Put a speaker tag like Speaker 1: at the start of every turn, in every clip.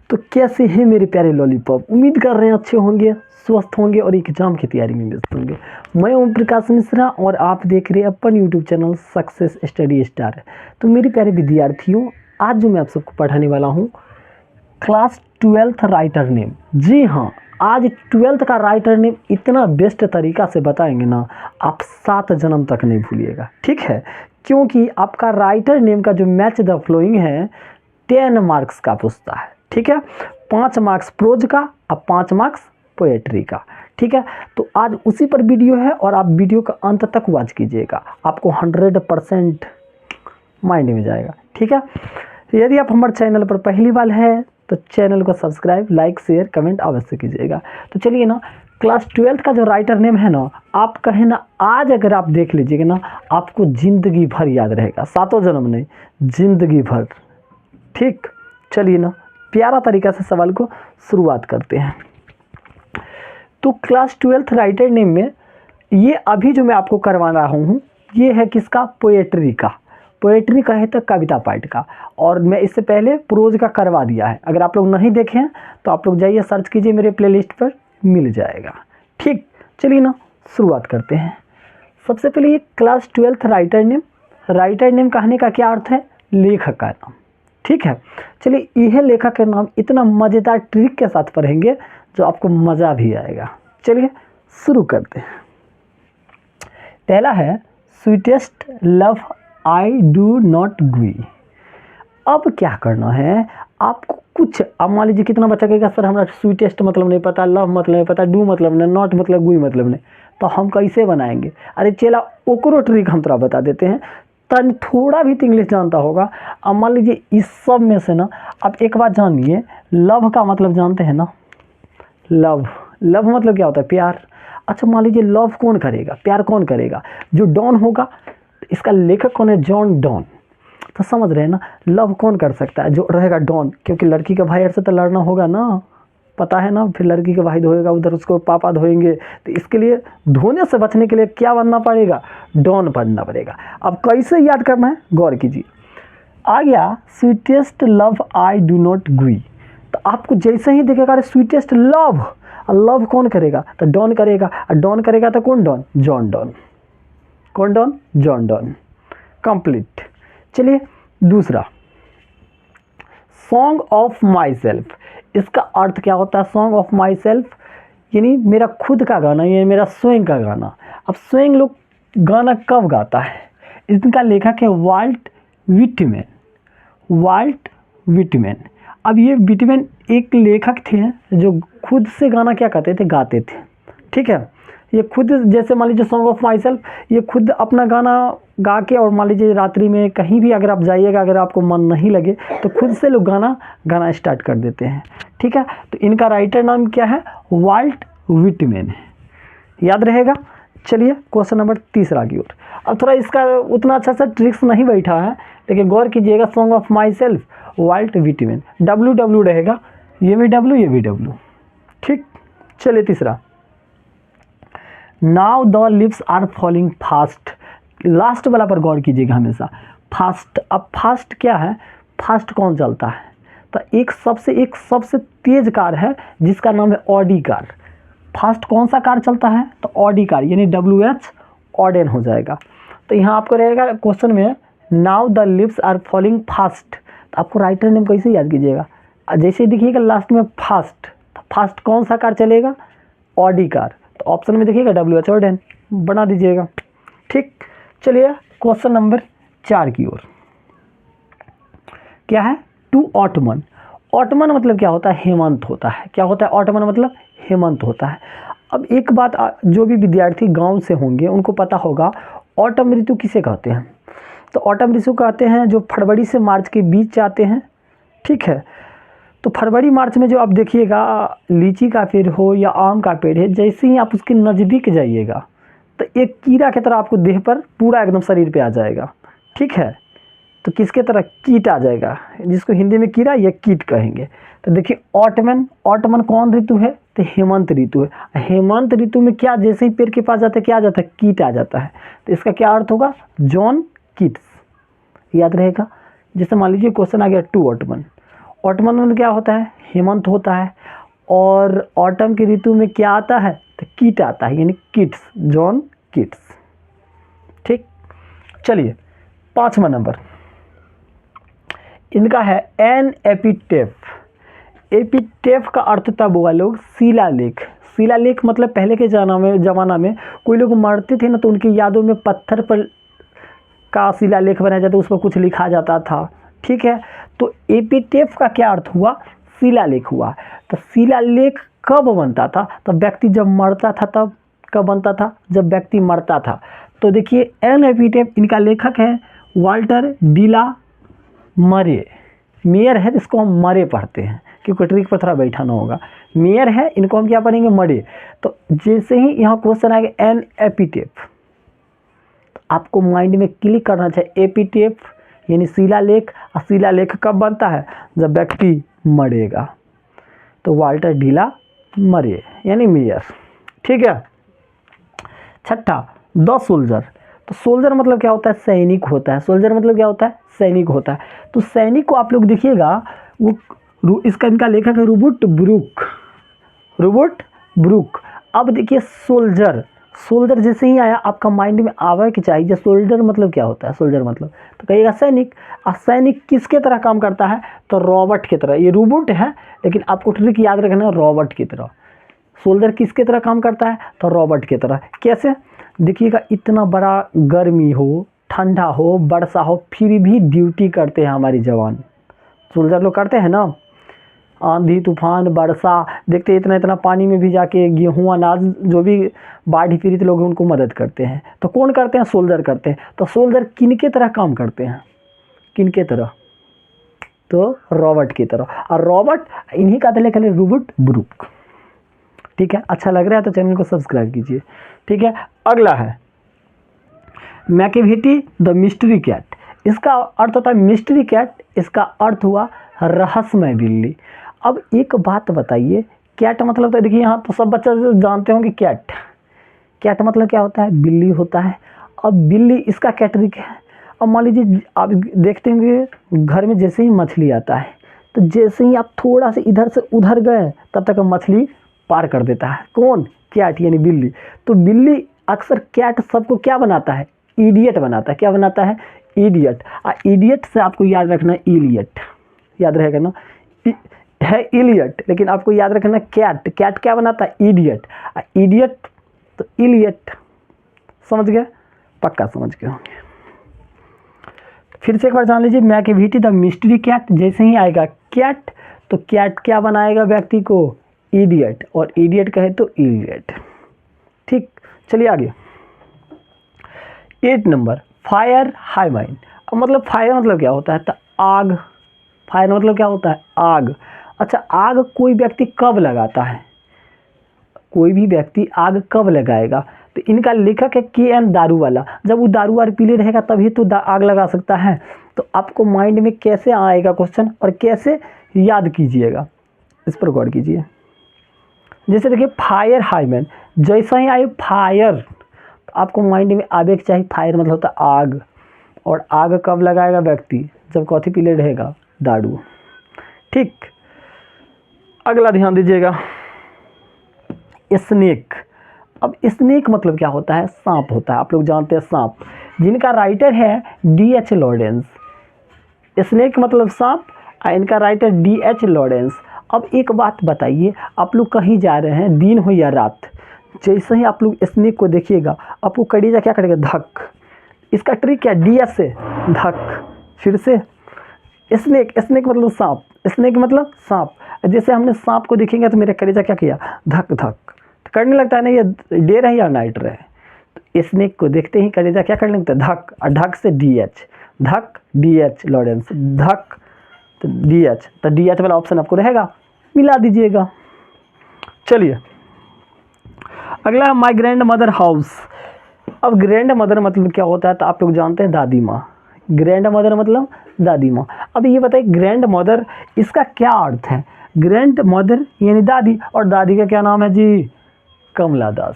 Speaker 1: तो कैसे हैं मेरे प्यारे लॉलीपॉप, उम्मीद कर रहे हैं अच्छे होंगे, स्वस्थ होंगे और एग्जाम की तैयारी में व्यस्त होंगे। मैं ओम प्रकाश मिश्रा और आप देख रहे हैं अपन YouTube channel Success Study Star. तो मेरे प्यारे विद्यार्थियों, आज जो मैं आप सबको पढ़ाने वाला हूँ क्लास 12th राइटर नेम। जी हाँ, आज 12th का राइटर नेम इतना बेस्ट तरीका से बताएंगे ना, आप 7 जन्म तक नहीं भूलिएगा। ठीक है, क्योंकि आपका राइटर नेम का जो मैच द फ्लोइंग है 10 मार्क्स का पूछता है। ठीक है, 5 मार्क्स प्रोज का और 5 मार्क्स पोएट्री का। ठीक है, तो आज उसी पर वीडियो है और आप वीडियो का अंत तक वॉच कीजिएगा, आपको 100% माइंड में जाएगा। ठीक है, यदि आप हमारे चैनल पर पहली बार है तो चैनल को सब्सक्राइब, लाइक, शेयर, कमेंट अवश्य कीजिएगा। तो चलिए ना, क्लास 12th का जो राइटर नेम है ना, आप कहें ना आज अगर आप देख लीजिएगा ना, आपको ज़िंदगी भर याद रहेगा, 7 जन्म नहीं, ज़िंदगी भर। ठीक, चलिए ना, प्यारा तरीका से सवाल को शुरुआत करते हैं। तो क्लास 12th राइटर नेम में ये अभी जो मैं आपको करवा रहा हूँ ये है किसका? पोएट्री का। पोएट्री का है तो कविता पाठ का, और मैं इससे पहले प्रोज का करवा दिया है। अगर आप लोग नहीं देखे हैं तो आप लोग जाइए सर्च कीजिए, मेरे प्लेलिस्ट पर मिल जाएगा। ठीक, चलिए ना शुरुआत करते हैं। सबसे पहले ये class 12th writer name. Writer name कहने का क्या अर्थ है? लेखक का नाम। ठीक है, चलिए यह लेखक का नाम इतना मज़ेदार ट्रिक के साथ पढ़ेंगे जो आपको मज़ा भी आएगा। चलिए शुरू करते हैं। पहला है sweetest love I do not गी। अब क्या करना है आपको, कुछ अब मान लीजिए कितना बच्चा कहेगा सर हमारा स्वीटेस्ट मतलब नहीं पता, लव मतलब नहीं पता, डू मतलब नहीं, नॉट मतलब, गुई मतलब नहीं, तो हम कैसे बनाएंगे? अरे चला ओकरो ट्रिक हम थोड़ा बता देते हैं, तन थोड़ा भी तो इंग्लिश जानता होगा। अब मान लीजिए इस सब में से ना आप एक बात जानिए, लव का मतलब जानते हैं ना? लव, लव मतलब क्या होता है? प्यार। अच्छा मान लीजिए लव कौन करेगा, प्यार कौन करेगा? जो डॉन होगा। इसका लेखक कौन है? John Donne. तो समझ रहे हैं ना, लव कौन कर सकता है? जो रहेगा डॉन, क्योंकि लड़की के भाई से तो लड़ना होगा ना, पता है ना, फिर लड़की के भाई धोएगा, उधर उसको पापा धोएंगे, तो इसके लिए धोने से बचने के लिए क्या बनना पड़ेगा? डॉन बनना पड़ेगा। अब कैसे याद करना है, गौर कीजिए। आ गया sweetest love I do not गी, तो आपको जैसे ही दिखेगा स्वीटेस्ट लव, लव कौन करेगा? तो डॉन करेगा, और डॉन करेगा तो कौन? Donne, John Donne. कौन डॉन? John Donne. कंप्लीट। चलिए दूसरा, सॉन्ग ऑफ माई सेल्फ। इसका अर्थ क्या होता है? सॉन्ग ऑफ माई सेल्फ यानी मेरा खुद का गाना, यानी मेरा स्वयं का गाना। अब स्वयं लोग गाना कब गाता है? इसका लेखक है वाल्ट विटमैन। Volt Whitman. अब ये विटमैन एक लेखक थे जो खुद से गाना क्या कहते थे? गाते थे। ठीक है, ये खुद, जैसे मान लीजिए सॉन्ग ऑफ माई सेल्फ, ये खुद अपना गाना गा के, और मान लीजिए रात्रि में कहीं भी अगर आप जाइएगा, अगर आपको मन नहीं लगे तो खुद से लोग गाना स्टार्ट कर देते हैं। ठीक है, तो इनका राइटर नाम क्या है? Walt Whitman. याद रहेगा। चलिए क्वेश्चन नंबर तीसरा की ओर। अब थोड़ा इसका उतना अच्छा सा ट्रिक्स नहीं बैठा है, लेकिन गौर कीजिएगा, song of myself Walt Whitman, W रहेगा, ये भी डब्ल्यू, ये भी डब्ल्यू। ठीक, चलिए तीसरा, now the lips are falling fast. Last वाला पर गौर कीजिएगा हमेशा, फास्ट। अब फास्ट क्या है? फास्ट कौन चलता है? तो एक सबसे तेज कार है जिसका नाम है ऑडी कार। फास्ट कौन सा कार चलता है? तो ऑडी कार, यानी WH ऑडेन हो जाएगा। तो यहाँ आपको रहेगा क्वेश्चन में, now the lips are falling fast, तो आपको राइटर नेम कैसे याद कीजिएगा? जैसे देखिएगा लास्ट में फास्ट, तो फास्ट कौन सा कार चलेगा? Audi car. तो ऑप्शन में देखिएगा WH ऑडेन, बना दीजिएगा। ठीक, चलिए क्वेश्चन नंबर 4 की ओर। क्या है? To ottoman. ऑटमन मतलब क्या होता है? हेमंत होता है। क्या होता है? ऑटमन मतलब हेमंत होता है। अब एक बात, जो भी विद्यार्थी गांव से होंगे उनको पता होगा, ऑटम ऋतु किसे कहते हैं? तो ऑटम ऋतु कहते हैं जो फरवरी से मार्च के बीच आते हैं। ठीक है, तो फरवरी मार्च में जो आप देखिएगा लीची का पेड़ हो या आम का पेड़ है, जैसे ही आप उसके नज़दीक जाइएगा तो एक कीड़ा की तरह आपको देह पर पूरा एकदम शरीर पे आ जाएगा। ठीक है, तो किसके तरह? कीट आ जाएगा, जिसको हिंदी में कीड़ा या कीट कहेंगे। तो देखिए ऑटमन, ऑटमन कौन ऋतु है? तो हेमंत ऋतु है। हेमंत ऋतु में क्या, जैसे ही पेड़ के पास जाते क्या आ जाता है? कीट आ जाता है। तो इसका क्या अर्थ होगा? John Keats. याद रहेगा। जैसे मान लीजिए क्वेश्चन आ गया टू ऑटमन। ऑटमन में क्या होता है, हेमंत होता है। और ऑटम की ऋतु में क्या आता है, तो कीट आता है, यानी किट्स, जॉन किट्स। ठीक, चलिए 5वां नंबर इनका है एन एपिटेफ। एपिटेफ का अर्थ तब हुआ लोग शिलालेख। शिलालेख मतलब पहले के ज़माना में कोई लोग मरते थे ना, तो उनकी यादों में पत्थर पर का शिलालेख बनाया जाता, उस पर कुछ लिखा जाता था। ठीक है, तो एपिटेफ का क्या अर्थ हुआ, शिलालेख हुआ। तो शिलालेख कब बनता था, तब व्यक्ति जब मरता था, तब कब बनता था, जब व्यक्ति मरता था। तो देखिए एन एपिटेफ, इनका लेखक है वाल्टर डिला मरे। मेयर है, इसको हम मरे पढ़ते हैं क्योंकि ट्रिक पर थोड़ा बैठाना होगा। मेयर है, इनको हम क्या पढ़ेंगे, मरे। तो जैसे ही यहाँ क्वेश्चन आएगा एन एपिटेफ, आपको माइंड में क्लिक करना चाहिए एपिटेफ यानी शिलालेख। और शिलालेख कब बनता है, जब व्यक्ति मरेगा। तो वाल्टर डिला मरे यानी मेयर। ठीक है, छठा द सोल्जर। तो सोल्जर मतलब क्या होता है, सैनिक होता है। सोल्जर मतलब क्या होता है, सैनिक होता है। तो सैनिक को आप लोग देखिएगा, वो इसका इनका लेखक है रूबर्ट ब्रूक। Robert Brooke. अब देखिए सोल्जर, सोल्जर जैसे ही आया आपका माइंड में आवे कि चाहिए सोल्जर मतलब क्या होता है। सोल्जर मतलब तो कहिएगा सैनिक। और सैनिक किसके तरह काम करता है, तो रॉबर्ट की तरह। ये रोबोट है लेकिन आपको ट्रिक याद रखना है, रॉबर्ट की तरह। सोल्जर किसके तरह काम करता है, तो रॉबर्ट की तरह। कैसे, देखिएगा इतना बड़ा गर्मी हो, ठंडा हो, वर्षा हो, फिर भी ड्यूटी करते हैं हमारे जवान। सोल्जर लोग करते हैं ना, आंधी तूफान वर्षा देखते इतना इतना पानी में भी जाके गेहूँ अनाज जो भी बाढ़ पीड़ित लोग हैं उनको मदद करते हैं। तो कौन करते हैं, सोल्जर करते हैं। तो सोल्जर किनके तरह काम करते हैं, किनके तरह, तो रॉबर्ट की तरह। और रॉबर्ट इन्हीं का लेखक है रूबर्ट ब्रूक। ठीक है, अच्छा लग रहा है तो चैनल को सब्सक्राइब कीजिए। ठीक है, अगला है मैकियावेली द मिस्ट्री कैट। इसका अर्थ होता है मिस्ट्री कैट, इसका अर्थ हुआ रहस्यमय बिल्ली। अब एक बात बताइए, कैट मतलब तो देखिए यहाँ तो सब बच्चे जानते होंगे कैट। कैट मतलब क्या होता है, बिल्ली होता है। अब बिल्ली इसका क्या ट्रिक है। अब मान लीजिए आप देखते होंगे घर में जैसे ही मछली आता है, तो जैसे ही आप थोड़ा सा इधर से उधर गए तब तक मछली पार कर देता है। कौन, कैट यानी बिल्ली। तो बिल्ली अक्सर कैट सबको क्या बनाता है, इडियट बनाता है। क्या बनाता है, इडियट। और इडियट से आपको याद रखना इलियट, याद रहेगा ना, है इलियट, लेकिन आपको याद रखना कैट। कैट क्या बनाता है, इडियट। इडियट तो इलियट, समझ गए, पक्का समझ गए होंगे। फिर से एक बार जान लीजिए मैकियावेली द मिस्ट्री कैट। जैसे ही आएगा कैट तो कैट क्या बनाएगा व्यक्ति को, इडियट। और इडियट कहे तो इलियट। ठीक, चलिए आगे 8 नंबर फायर हाइमाइन। अब मतलब फायर मतलब क्या होता है, तो आग। फायर मतलब क्या होता है, आग। अच्छा, आग कोई व्यक्ति कब लगाता है, कोई भी व्यक्ति आग कब लगाएगा, तो इनका लेखक है के.एन. दारूवाला। जब वो दारू वार पीले रहेगा तभी तो आग लगा सकता है। तो आपको माइंड में कैसे आएगा क्वेश्चन और कैसे याद कीजिएगा, इस पर गौर कीजिए। जैसे देखिए फायर हाइमैन, जैसा ही आए फायर तो आपको माइंड में आगे चाहिए फायर मतलब होता है आग। और आग कब लगाएगा व्यक्ति, जब कॉफी पीले रहेगा, दारू। ठीक, अगला ध्यान दीजिएगा स्नेक। अब स्नेक मतलब क्या होता है, सांप होता है। आप लोग जानते हैं सांप, जिनका राइटर है D.H. लॉरेंस। स्नेक मतलब सांप, इनका राइटर D.H. लॉरेंस। अब एक बात बताइए, आप लोग कहीं जा रहे हैं दिन हो या रात, जैसे ही आप लोग स्नेक को देखिएगा आपको कड़ीजा क्या करेगा, धक। इसका ट्रिक क्या, DS से धक। फिर से स्नेक, स्नेक मतलब सांप, स्नेक मतलब सांप। जैसे हमने सांप को देखेंगे तो मेरे कलेजा क्या किया, धक धक करने लगता है ना, ये डे रहे या नाइट रहे। तो स्नेक को देखते ही कलेजा क्या करने लगता है, धक। और धक से DH, धक DH लॉरेंस, धक तो DH। तो DH वाला ऑप्शन आपको रहेगा, मिला दीजिएगा। चलिए अगला माई ग्रैंड मदर हाउस। अब ग्रैंड मदर मतलब क्या होता है, तो आप लोग जानते हैं दादी माँ। ग्रैंड मदर मतलब दादी माँ। अब ये बताइए ग्रैंड मदर इसका क्या अर्थ है। ग्रैंड मदर यानी दादी, और दादी का क्या नाम है जी, कमला दास।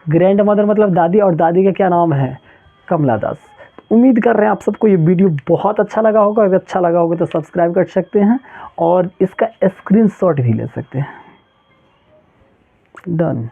Speaker 1: ग्रैंड मदर मतलब दादी, और दादी का क्या नाम है, कमला दास। उम्मीद कर रहे हैं आप सबको ये वीडियो बहुत अच्छा लगा होगा। अगर अच्छा लगा होगा तो सब्सक्राइब कर सकते हैं और इसका स्क्रीनशॉट भी ले सकते हैं। डन।